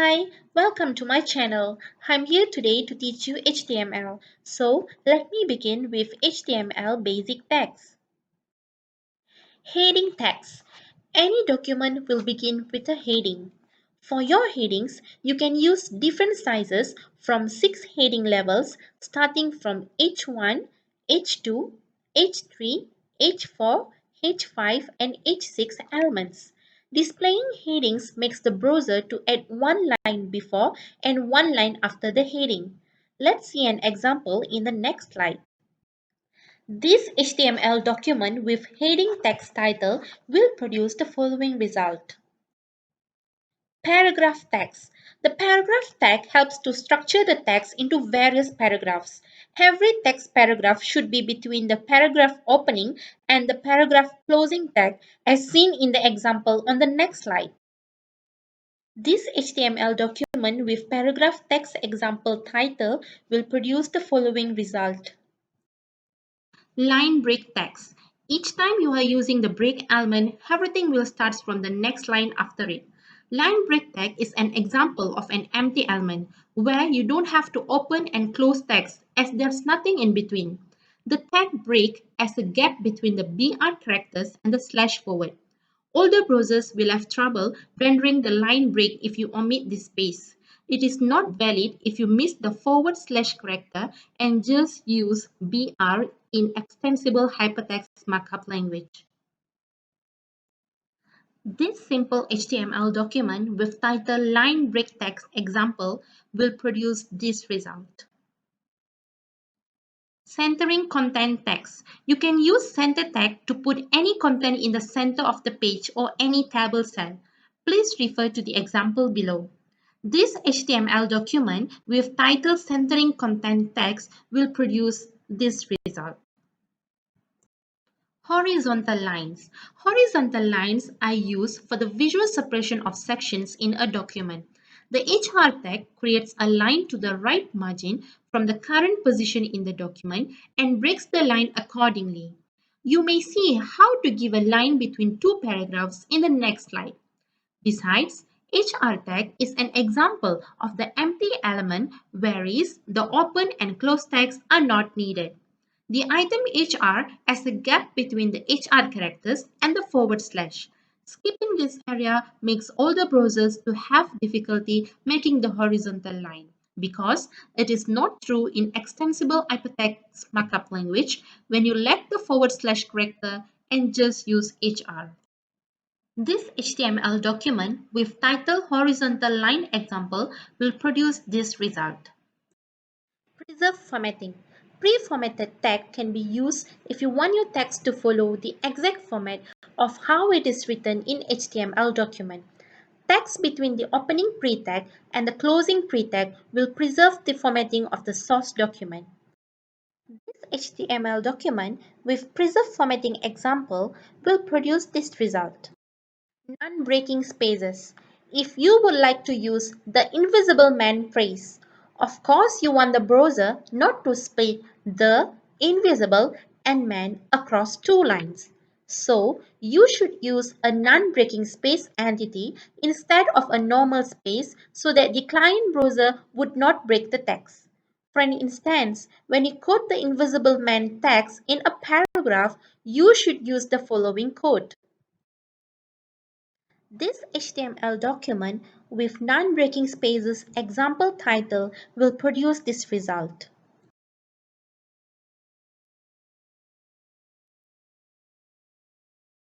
Hi, welcome to my channel. I'm here today to teach you HTML. So let me begin with HTML basic tags. Heading tags. Any document will begin with a heading. For your headings, you can use different sizes from 6 heading levels starting from H1, H2, H3, H4, H5 and H6 elements. Displaying headings makes the browser to add one line before and one line after the heading. Let's see an example in the next slide. This HTML document with heading text title will produce the following result. Paragraph text. The paragraph tag helps to structure the text into various paragraphs. Every text paragraph should be between the paragraph opening and the paragraph closing tag as seen in the example on the next slide. This HTML document with paragraph text example title will produce the following result. Line break text. Each time you are using the break element, everything will start from the next line after it. Line break tag is an example of an empty element where you don't have to open and close text as there's nothing in between. The tag break has a gap between the BR characters and the slash forward. Older browsers will have trouble rendering the line break if you omit this space. It is not valid if you miss the forward slash character and just use BR in extensible hypertext markup language. This simple HTML document with title line break text example will produce this result. Centering content text. You can use center tag to put any content in the center of the page or any table cell. Please refer to the example below. This HTML document with title centering content text will produce this result. Horizontal lines. Horizontal lines are used for the visual separation of sections in a document. The HR tag creates a line to the right margin from the current position in the document and breaks the line accordingly. You may see how to give a line between two paragraphs in the next slide. Besides, HR tag is an example of the empty element whereas the open and close tags are not needed. The item HR has a gap between the HR characters and the forward slash. Skipping this area makes older browsers to have difficulty making the horizontal line because it is not true in extensible hypertext markup language when you lack the forward slash character and just use HR. This HTML document with title horizontal line example will produce this result. Preserve formatting. Pre-formatted tag can be used if you want your text to follow the exact format of how it is written in HTML document. Text between the opening pre-tag and the closing pre-tag will preserve the formatting of the source document. This HTML document with preserve formatting example will produce this result. Non-breaking spaces. If you would like to use the invisible man phrase, of course you want the browser not to split the invisible and man across two lines. So you should use a non-breaking space entity instead of a normal space so that the client browser would not break the text. For an instance, when you quote the invisible man text in a paragraph, you should use the following code. This HTML document with non-breaking spaces example title will produce this result.